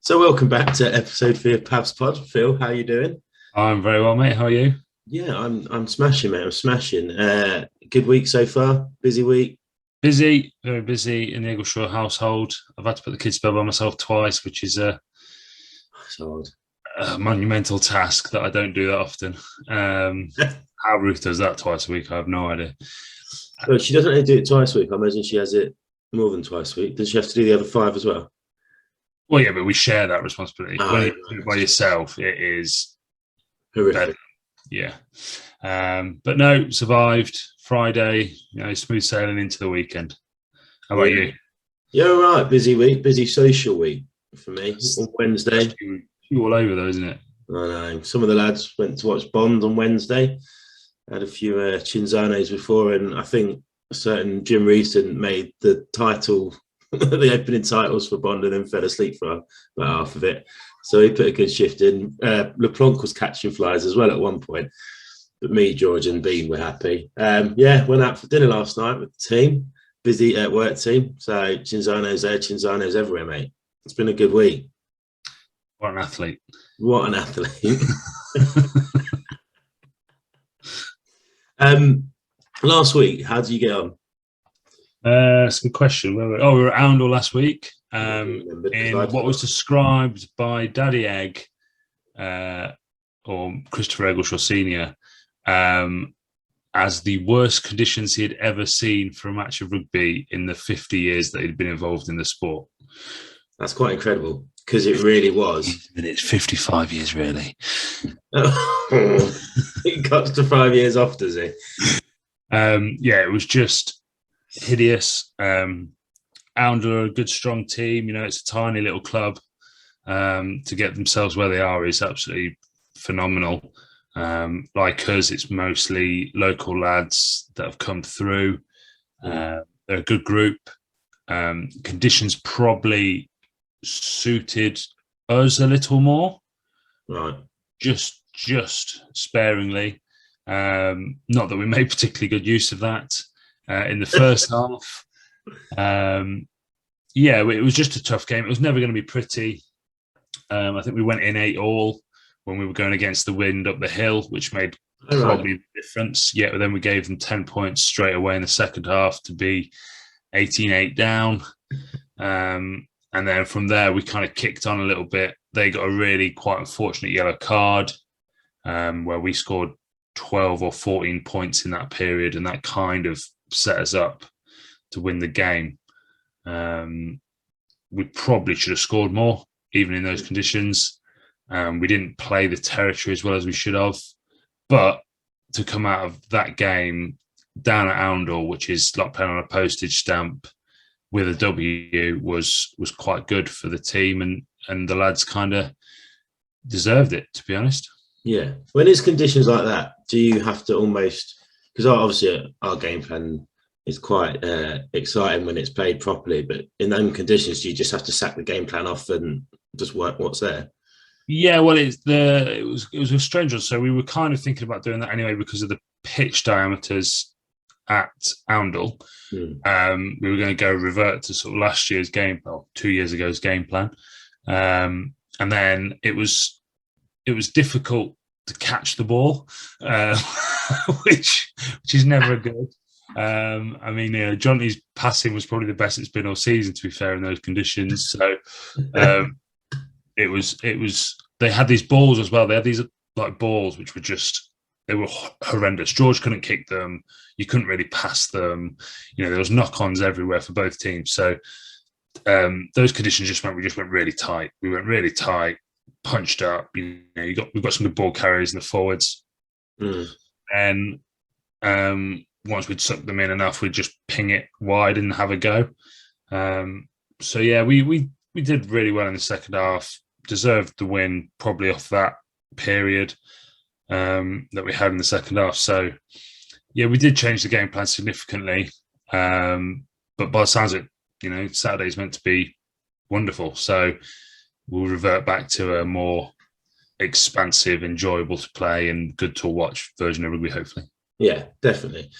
So welcome back to episode 3 of Pavs Pod. Phil, how you doing? I'm very well, mate. How are you? Yeah, I'm smashing, mate. I'm smashing. Good week so far. Busy week. Busy, very busy in the Eggleshaw household. I've had to put the kids to bed by myself twice, which is So a monumental task that I don't do that often. How Ruth does that twice a week, I have no idea. well, she doesn't only do it twice a week. I imagine she has it more than twice a week. Does she have to do the other five as well? Well, yeah, but we share that responsibility. Oh, When you right. do it by yourself, it is better. Horrific. Yeah. But no, survived Friday, smooth sailing into the weekend. How about Yeah. you? Yeah, all right. Busy week. Busy social week for me. On Wednesday. You all over though, isn't it? I know. Some of the lads went to watch Bond on Wednesday. Had a few Chinzanos before, and I think a certain Jim Reeson made the title, the opening titles for Bond, and then fell asleep for about half of it. So he put a good shift in. LePlanc was catching flies as well at one point, but me, George, and Bean were happy. Went out for dinner last night with the team, busy at work team. So Chinzano's there, Chinzano's everywhere, mate. It's been a good week. What an athlete. What an athlete. Last week, how did you get on? That's a good question. We were at Oundle last week. In What was described by Daddy Egg or Christopher Eggleshaw Senior as the worst conditions he had ever seen for a match of rugby in the 50 years that he'd been involved in the sport. That's quite incredible because it really was. And it's 55 years, really. He cuts to 5 years off, does he? It was just hideous. Oundle are a good, strong team. It's a tiny little club. To get themselves where they are is absolutely phenomenal. Like us, it's mostly local lads that have come through. They're a good group. Conditions probably suited us a little more. Right. Just sparingly. Not that we made particularly good use of that in the first half. It was just a tough game. It was never going to be pretty. I think we went in 8-all when we were going against the wind up the hill, which made probably the difference. But then we gave them 10 points straight away in the second half to be 18-8 down. And then from there, we kind of kicked on a little bit. They got a really quite unfortunate yellow card where we scored 12 or 14 points in that period, and that kind of set us up to win the game. We probably should have scored more, even in those conditions. We didn't play the territory as well as we should have. But to come out of that game down at Oundle, which is like playing on a postage stamp with a W, was quite good for the team, and the lads kind of deserved it, to be honest. Yeah. When it's conditions like that, do you have to almost, because obviously our game plan is quite exciting when it's played properly, but in them conditions, do you just have to sack the game plan off and just work what's there? Yeah, well, it was a strange one. So we were kind of thinking about doing that anyway because of the pitch diameters at Oundle. We were going to revert to sort of last year's game, 2 years ago's game plan, and then it was difficult to catch the ball, which is never good. Johnny's passing was probably the best it's been all season, to be fair, in those conditions. So it was. They had these balls as well. They had these like balls which were they were horrendous. George couldn't kick them. You couldn't really pass them. There was knock-ons everywhere for both teams. So those conditions just meant we went really tight. We went really tight, punched up. We've got some good ball carriers in the forwards. And once we'd suck them in enough, we'd just ping it wide and have a go. We did really well in the second half. Deserved the win probably off that period that we had in the second half. So, we did change the game plan significantly. But by the sounds of it, Saturday's meant to be wonderful. So we'll revert back to a more expansive, enjoyable to play and good to watch version of rugby, hopefully. Yeah, definitely.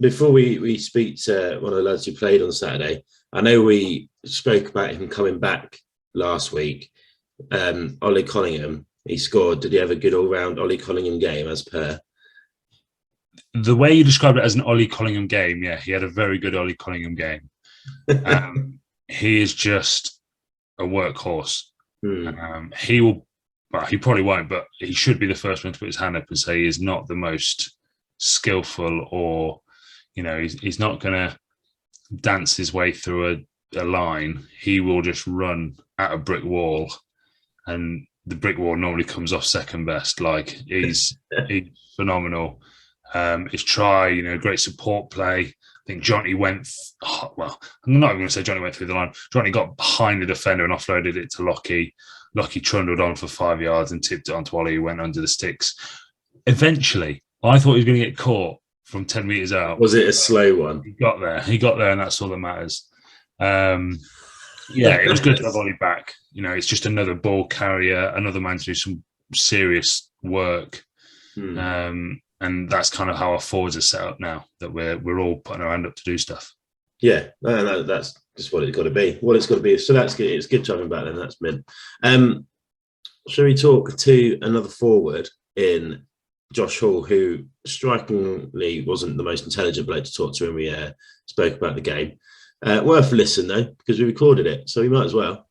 Before we speak to one of the lads who played on Saturday, I know we spoke about him coming back last week. Ollie Collingham, he scored. Did he have a good all-round Ollie Collingham game as per? The way you described it as an Ollie Collingham game, yeah, he had a very good Ollie Collingham game. He is just a workhorse. He will, well, he probably won't, but he should be the first one to put his hand up and say he is not the most skillful, or, you know, he's not going to dance his way through a line. He will just run at a brick wall, and the brick wall normally comes off second best. Like, he's phenomenal. His try, you know, great support play. I think Johnny went, well, I'm not even going to say Johnny went through the line. Johnny got behind the defender and offloaded it to Lockie. Lockie trundled on for 5 yards and tipped it onto Ollie, who went under the sticks. Eventually, I thought he was going to get caught from 10 metres out. Was it a slow one? He got there, and that's all that matters. Yeah, it was good to have Ollie back. You know, it's just another ball carrier, another man to do some serious work. And that's kind of how our forwards are set up now, that we're all putting our hand up to do stuff. Yeah, that's just what it's got to be. What it's got to be. So that's good. It's good to have him back then. That's mint. Shall we talk to another forward in Josh Hall, who strikingly wasn't the most intelligent bloke to talk to when we spoke about the game. Worth a listen, though, because we recorded it, so we might as well.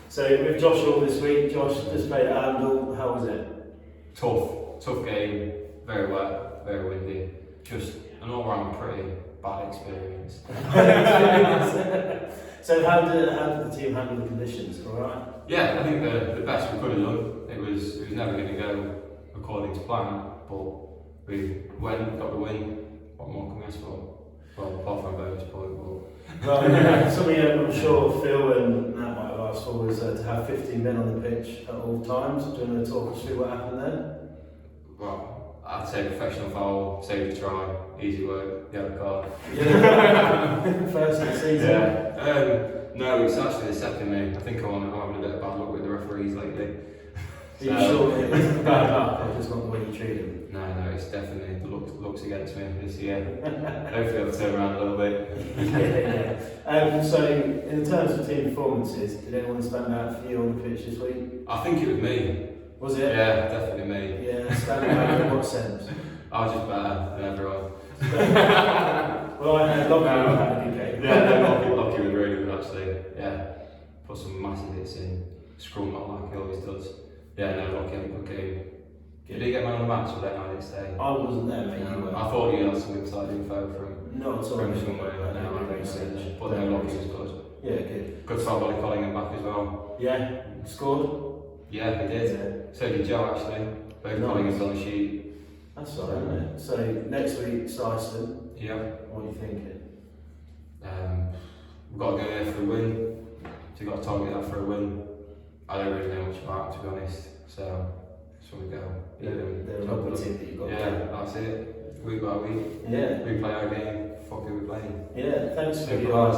So with Josh Hall this week, Josh just played at Oundle. How was it? Tough game, very wet, very windy. Just an all-round pretty bad experience. So how did the team handle the conditions? All right. Yeah, I think the best we could have done. It was never going to go according to plan, but we went, got the win. What more can we ask for? Well, apart from a bonus point, but... Well, something I'm sure Phil and Matt might have asked for was to have 15 men on the pitch at all times. Do you want to talk us through what happened then? Well, I'd say professional foul, saved a try, easy work, yellow card. Yeah. First of the season. Yeah. No, it's actually the second me. I think I'm having a bit of bad luck with the referees lately. Are you sure it isn't bad luck or just not the way you treat them? No, it's definitely the looks against me this year. Hopefully I'll turn around a little bit. Yeah. So, in terms of team performances, did anyone stand out for you on the pitch this week? I think it was me. Was it? Yeah, definitely me. Yeah, standing out in what sense? I was just better than everyone. Well, I had Lockie had a good game. Yeah, Lockie was really good actually. Yeah, put some massive hits in, scrum up like he always does. Yeah, no, Lockie had a good game. Did he get man of the match for that night yesterday? I wasn't there, mate. You were. I thought you had some inside info from somewhere. No, I research. But no, Lockie was good. Yeah, good. Good to have Ollie Collingham back as well. Yeah, scored? Yeah, he did. Yeah. So did Joe actually. Both Collingham's on the sheet. That's all right, isn't it? So next week, Syston. Yeah. What are you thinking? We've got to go there for a win. So we've got to target that for a win. I don't really know much about it, to be honest. So that's where we go. The rugby team that you've got. Yeah, that's it. Week by week. Yeah. We play our game. Fuck who we're playing. Yeah, thanks for your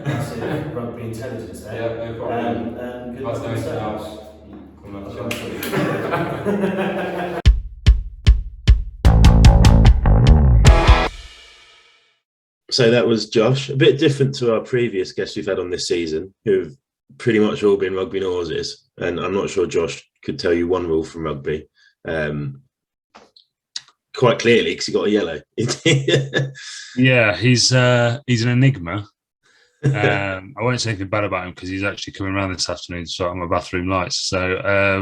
massive rugby intelligence there. Yeah, no problem. Good That's luck anything yourselves. else. Come on, chat. So that was Josh, a bit different to our previous guests we've had on this season, who've pretty much all been rugby noses. And I'm not sure Josh could tell you one rule from rugby quite clearly because he got a yellow. Yeah, he's an enigma. I won't say anything bad about him because he's actually coming around this afternoon to sort out my bathroom lights. So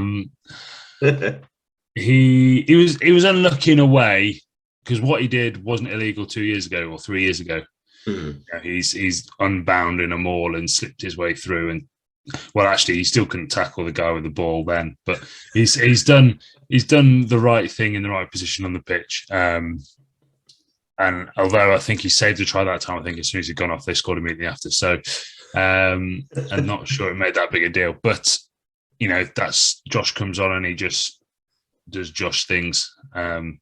he was unlucky in a way, because what he did wasn't illegal 2 years ago or 3 years ago. You know, he's unbound in a maul and slipped his way through, and well, actually, he still couldn't tackle the guy with the ball then. But he's done the right thing in the right position on the pitch. And although I think he saved a try that time, I think as soon as he'd gone off, they scored immediately after. So I'm not sure it made that big a deal. But you know, that's Josh comes on and he just does Josh things, and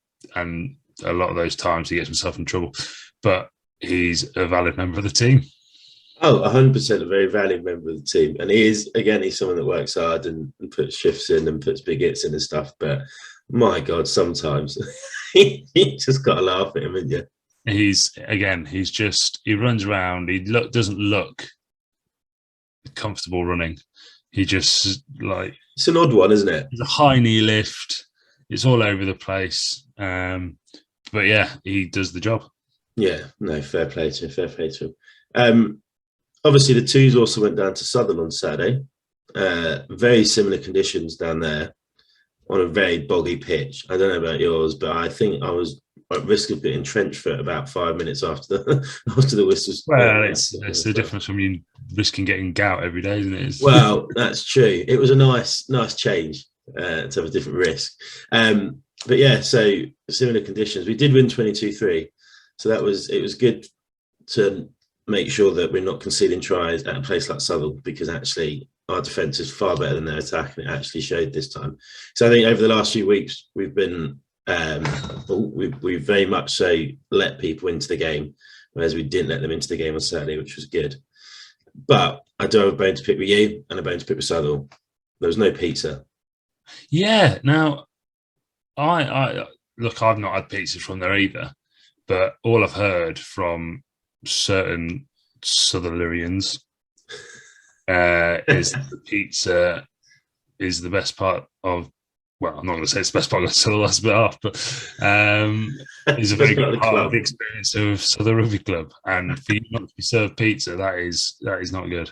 a lot of those times he gets himself in trouble. But he's a valid member of the team. Oh, 100% a very valued member of the team. And he's someone that works hard and puts shifts in and puts big hits in and stuff. But my God, sometimes you just got to laugh at him, haven't you? he runs around. He doesn't look comfortable running. He just it's an odd one, isn't it? It's a high knee lift. It's all over the place. But yeah, he does the job. Yeah, no, fair play to him. Obviously, the twos also went down to Southwell on Saturday. Very similar conditions down there on a very boggy pitch. I don't know about yours, but I think I was at risk of getting trench foot about 5 minutes after the whistles. Well, it's the difference from you risking getting gout every day, isn't it? Well, that's true. It was a nice change to have a different risk. But yeah, so similar conditions. We did win 22-3, so it was good to make sure that we're not conceding tries at a place like Southwell, because actually our defence is far better than their attack, and it actually showed this time. So I think over the last few weeks we've been we've very much so let people into the game, whereas we didn't let them into the game on Saturday, which was good. But I do have a bone to pick with you and a bone to pick with Southwell. There was no pizza. Yeah. Now, I look, I've not had pizza from there either, but all I've heard from certain Southerlerians is the pizza is the best part of. Well, I'm not going to say it's the best part of the last bit off, but it's a very good part of the experience of the rugby club. And for you not to be served pizza, that is not good.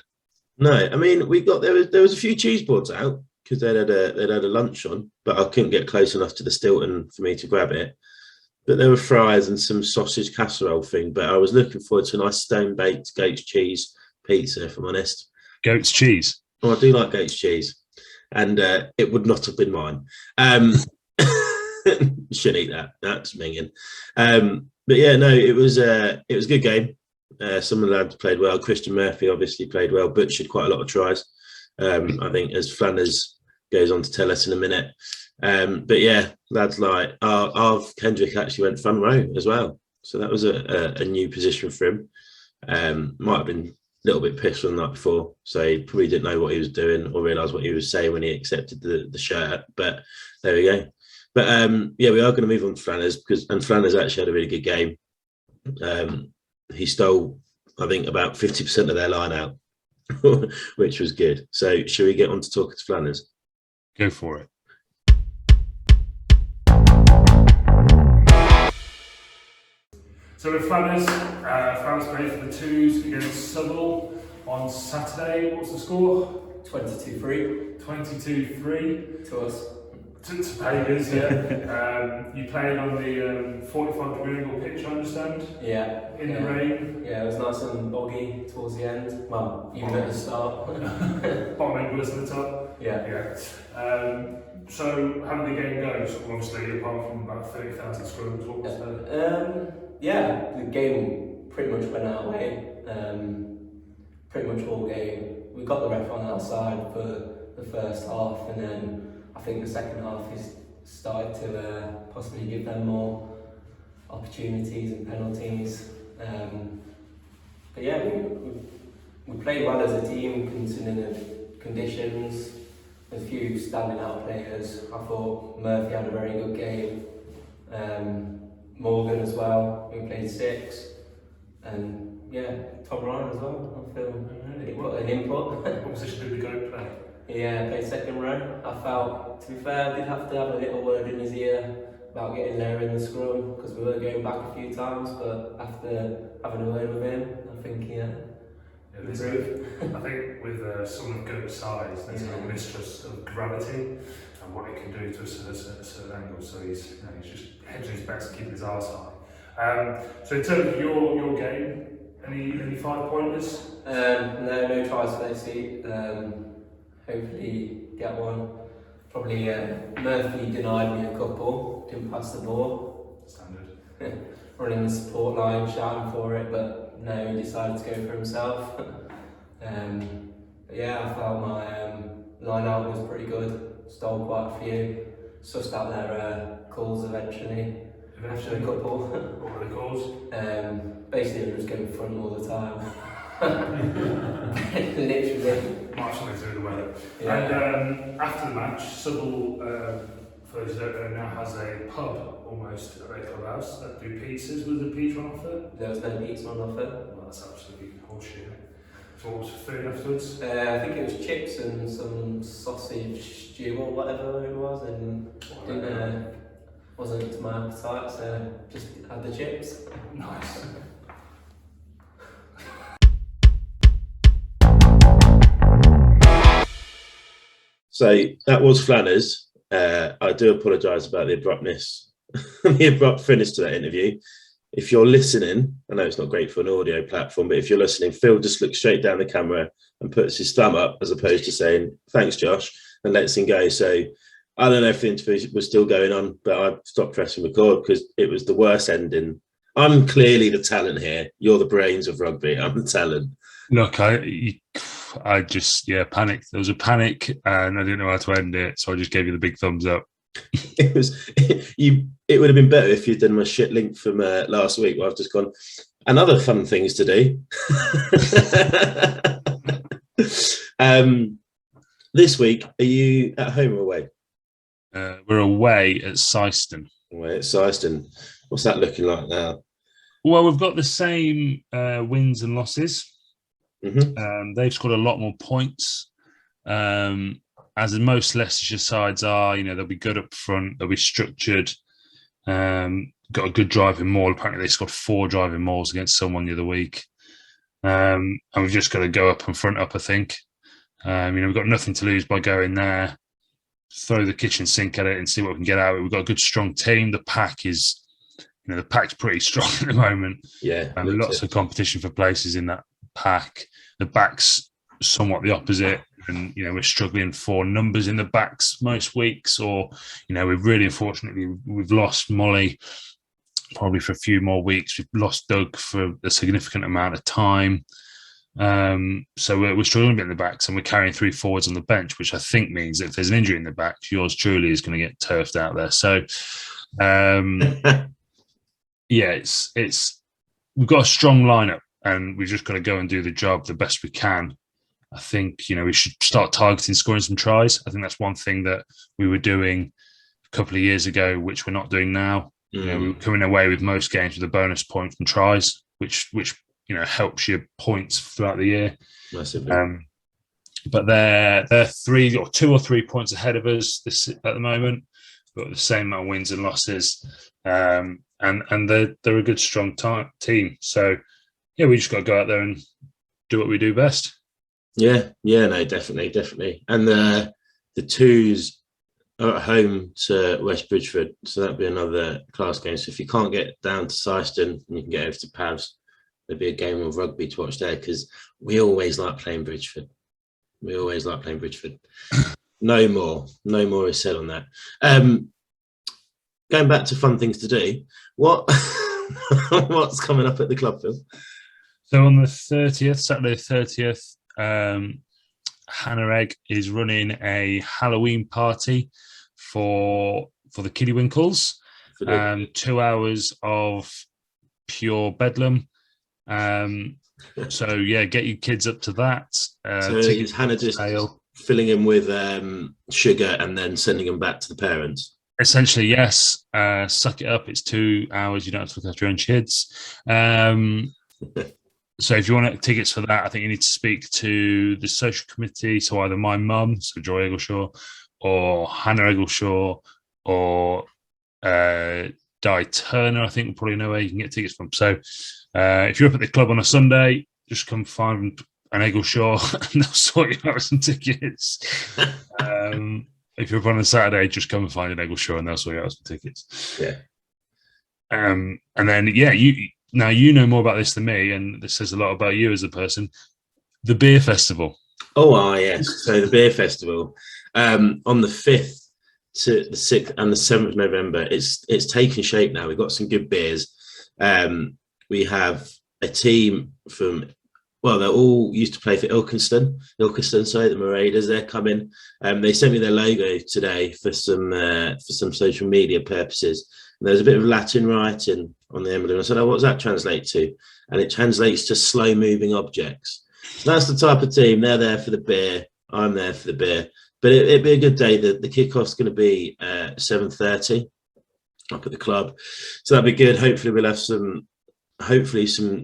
No, I mean there was a few cheese boards out because they'd had a lunch on, but I couldn't get close enough to the Stilton for me to grab it. But there were fries and some sausage casserole thing. But I was looking forward to a nice stone baked goat's cheese pizza, if I'm honest. Goat's cheese. Oh, I do like goat's cheese. And it would not have been mine. Shouldn't eat that. That's minging. But yeah, no, it was a good game. Some of the lads played well. Christian Murphy obviously played well, butchered quite a lot of tries. I think, as Flanners goes on to tell us in a minute. But yeah, lads like Arv Kendrick actually went front row as well. So that was a new position for him. Might have been a little bit pissed on the night before, so he probably didn't know what he was doing or realise what he was saying when he accepted the shirt. But there we go. But yeah, we are going to move on to Flanners, and Flanners actually had a really good game. He stole, I think, about 50% of their line out, which was good. So shall we get on to talking to Flanners? Go for it. So with Flanners, played for the twos against Southwell on Saturday. What's the score? 22-3. 22-3. To us. To Paviors, yeah. You played on the 45-degree angle pitch, I understand? Yeah. In the rain? Yeah, it was nice and boggy towards the end. Well, even at the start. Bottom end was at the top? Yeah. So how did the game go? So obviously, apart from about 30,000 scrums, what was the... Yeah, the game pretty much went our way. Pretty much all game. We got the ref on our side for the first half, and then I think the second half is started to possibly give them more opportunities and penalties. But yeah, we played well as a team considering the conditions. There's a few standing out players. I thought Murphy had a very good game. Morgan as well, we played 6, and yeah, Tom Ryan as well. I feel he put an input. What position did the goat play? Yeah, played second row. I felt, to be fair, I did have to have a little word in his ear about getting lower in the scrum, because we were going back a few times, but after having a word with him, I think improved. I think with someone of goat size, there's a mistrust of gravity and what it can do to a certain angle. So he's just hedging his bets, keeping his arse high. So in terms of your game, any 5 pointers? No tries for this seat. Hopefully get one. Probably Murphy denied me a couple, didn't pass the ball. Standard. Running the support line, shouting for it, but no, he decided to go for himself. But yeah, I felt my line out was pretty good. Stole quite a few. Sussed out their calls eventually. After a couple. What were the calls? Basically, we were just going front all the time. Literally. Marching through the weather. Yeah. And after the match, Southwell for those that don't know, now has a pub almost at their clubhouse that do pizzas. Was there pizza on offer? There was no pizza on offer. Well, that's absolutely horseshit. So what was the food afterwards? I think it was chips and some sausage stew or whatever it was, and wasn't to my appetite, so just had the chips. Nice. So that was Flanners. I do apologise about the abruptness, the abrupt finish to that interview. If you're listening, I know it's not great for an audio platform, but if you're listening, Phil just looks straight down the camera and puts his thumb up as opposed to saying, thanks, Josh, and lets him go. So I don't know if the interview was still going on, but I stopped pressing record because it was the worst ending. I'm clearly the talent here. You're the brains of rugby. I'm the talent. Look, I just panicked. There was a panic, and I didn't know how to end it, so I just gave you the big thumbs up. It would have been better if you'd done my shit link from last week where I've just gone, and other fun things to do. This week, are you at home or away? We're away at Syston. Away at Syston. What's that looking like now? Well, we've got the same wins and losses. Mm-hmm. They've scored a lot more points. As most Leicestershire sides are, they'll be good up front, they'll be structured, got a good driving maul. Apparently they scored 4 driving mauls against someone the other week. And we've just got to go up and front up, I think. We've got nothing to lose by going there, throw the kitchen sink at it and see what we can get out of it. We've got a good, strong team. The pack is, the pack's pretty strong at the moment. Yeah. And lots of competition for places in that pack. The back's somewhat the opposite. And, we're struggling for numbers in the backs most weeks, or, we've really, unfortunately, we've lost Molly probably for a few more weeks. We've lost Doug for a significant amount of time. So we're struggling a bit in the backs, and we're carrying 3 forwards on the bench, which I think means that if there's an injury in the back, yours truly is going to get turfed out there. So, we've got a strong lineup, and we've just got to go and do the job the best we can. I think, we should start targeting scoring some tries. I think that's one thing that we were doing a couple of years ago, which we're not doing now. We were coming away with most games with a bonus point from tries, which helps your points throughout the year. Massively. But they're 2 or 3 points ahead of us at the moment. We've got the same amount of wins and losses. And they're a good, strong team. So, we just got to go out there and do what we do best. Yeah, no, definitely. And the twos are at home to West Bridgford, so that'd be another class game. So if you can't get down to Syston, and you can get over to Pavs, there'd be a game of rugby to watch there, because we always like playing Bridgford. No more is said on that. Going back to fun things to do, what's coming up at the club, Phil? So on the 30th, Saturday the 30th, Hannah Egg is running a Halloween party for the Kiddywinkles. 2 hours of pure bedlam. So get your kids up to that. So is Hannah just filling them with sugar and then sending them back to the parents? Essentially, yes. Suck it up. It's 2 hours. You don't have to look after your own kids. So if you want tickets for that, I think you need to speak to the social committee. So either my mum, so Joy Eggleshaw, or Hannah Eggleshaw, or Di Turner. I think we'll probably know where you can get tickets from. So if you're up at the club on a Sunday, just come find an Eggleshaw and they'll sort you out with some tickets. If you're up on a Saturday, just come and find an Eggleshaw and they'll sort you out with some tickets. Yeah. And then, you know more about this than me, and this says a lot about you as a person. The Beer Festival. Yes. So the Beer Festival on the 5th to the 6th and the 7th of November. It's taken shape now. We've got some good beers. We have a team from, they all used to play for Ilkeston, the Marauders. They're coming. They sent me their logo today for some social media purposes. And there's a bit of Latin writing on the emblem. I said, what does that translate to? And it translates to slow-moving objects. So that's the type of team. They're there for the beer. I'm there for the beer. but it'd be a good day. The kickoff's going to be 7:30 up at the club, so that'd be good. Hopefully we'll have some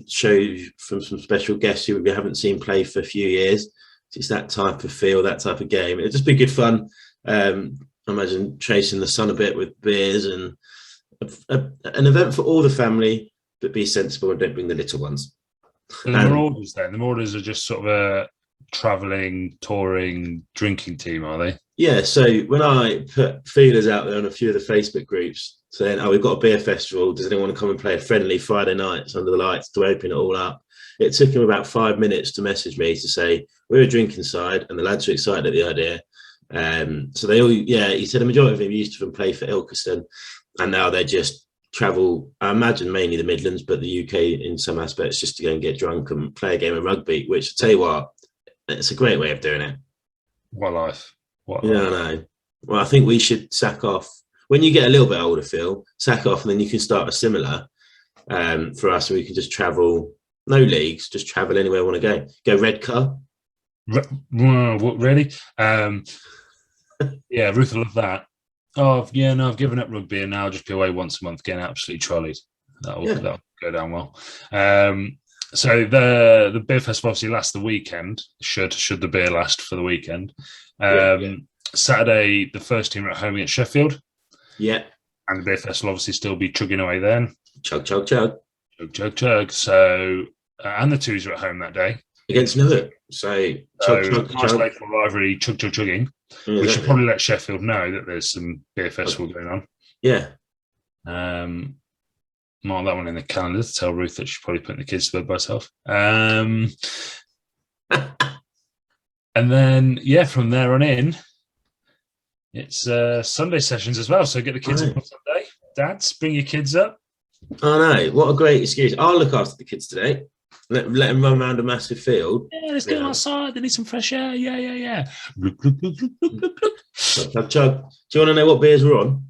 show from some special guests who we haven't seen play for a few years. It's that type of feel, that type of game. It'd just be good fun. I imagine chasing the sun a bit with beers and an event for all the family, but be sensible and don't bring the little ones. And the Marauders then? The Marauders are just sort of a travelling, touring, drinking team, are they? Yeah, so when I put feelers out there on a few of the Facebook groups saying, we've got a beer festival, does anyone want to come and play a friendly Friday nights under the lights to open it all up? It took him about 5 minutes to message me to say, we're a drinking side, and the lads are excited at the idea. So they all, he said a majority of them used to play for Ilkeston, and now they just travel, I imagine mainly the Midlands, but the UK in some aspects, just to go and get drunk and play a game of rugby, which, I tell you what, it's a great way of doing it. What life. I know. Well, I think we should sack off. When you get a little bit older, Phil, sack off, and then you can start a similar for us, so we can just travel, no leagues, just travel anywhere we want to go. Go red car. What, really? Yeah, Ruth will love that. Oh, yeah, no, I've given up rugby and now I'll just be away once a month getting absolutely trolleyed. That'll go down well. So the beer festival obviously lasts the weekend. Should the beer last for the weekend? Saturday, the first team are at home against Sheffield. Yeah, and the beer festival obviously still be chugging away then. Chug, chug, chug. Chug, chug, chug. So and the twos are at home that day against Newark. So chug, chug, nice chug. local rivalry, chug, chug, chugging. Yeah, we should probably let Sheffield know that there's some beer festival going on. Yeah. Mark that one in the calendar to tell Ruth that she's probably putting the kids to bed by herself. And then, from there on in, it's Sunday sessions as well. So get the kids up on Sunday. Dads, bring your kids up. I know. What a great excuse. I'll look after the kids today. Let them run around a massive field. Yeah, let's go outside. They need some fresh air. Yeah. Chug, chug. Do you want to know what beers we're on?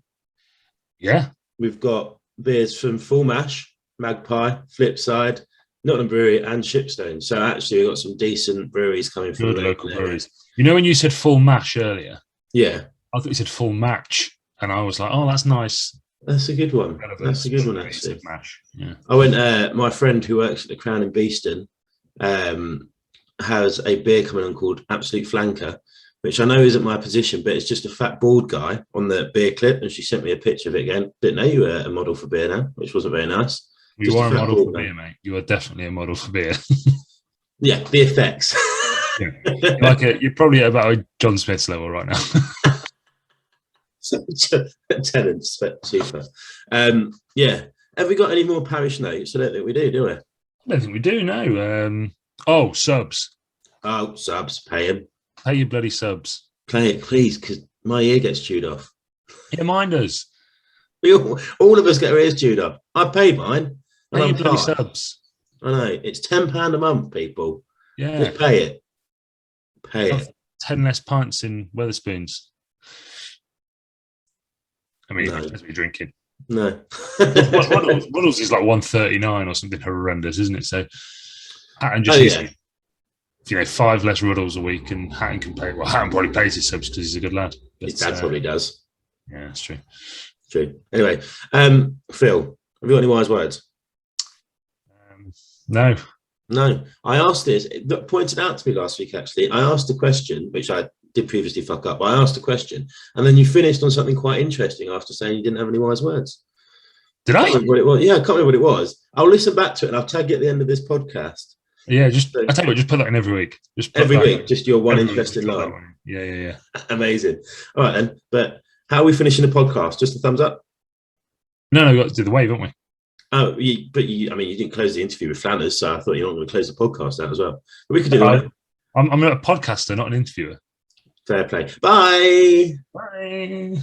Yeah. We've got beers from Full Mash, Magpie, Flipside, Nottingham Brewery, and Shipstone. So actually, we've got some decent breweries coming from good local breweries. You know when you said Full Mash earlier? Yeah. I thought you said Full Match, and I was like, oh, that's nice. That's a good one. That's a good one, actually. Mash. Yeah. I went. My friend who works at the Crown in Beeston has a beer coming on called Absolute Flanker, which I know isn't my position, but it's just a fat bald guy on the beer clip, and she sent me a picture of it again. Didn't know you were a model for beer now, which wasn't very nice. You just are a model for beer, mate. You are definitely a model for beer. Yeah, the effects. Yeah. You're probably at about a John Smith's level right now. Tenants, super. Have we got any more parish notes? I don't think we do we? I don't think we do, no. Subs. Oh, subs, pay them. Pay your bloody subs. Play it, please, because my ear gets chewed off. Yeah, mine does. All of us get our ears chewed off. I pay mine. Pay your bloody subs. I know. It's £10 a month, people. Yeah. Just pay it. Pay it. 10 less pints in Wetherspoons. I mean, No. that's what you're drinking. No. Ruddles is like 139 or something horrendous, isn't it? So Hatton just needs 5 less Ruddles a week, and Hatton can pay. Well, Hatton probably pays his subs because he's a good lad. But, His dad probably does. Yeah, that's true. True. Anyway, Phil, have you got any wise words? No. I asked this. It pointed out to me last week, actually. I asked a question, which I did previously fuck up. I asked a question, and then you finished on something quite interesting after saying you didn't have any wise words. Did I? I can't remember what it was. Yeah, I can't remember what it was. I'll listen back to it and I'll tag it at the end of this podcast. Yeah, I tell you what, just put that in every week. Every week, just your one interesting line. Yeah. Amazing. All right, then. But how are we finishing the podcast? Just a thumbs up? No, we got to do the wave, haven't we? Oh, you didn't close the interview with Flanners, so I thought you were not going to close the podcast out as well. But we could do that. I'm a podcaster, not an interviewer. Fair play. Bye. Bye.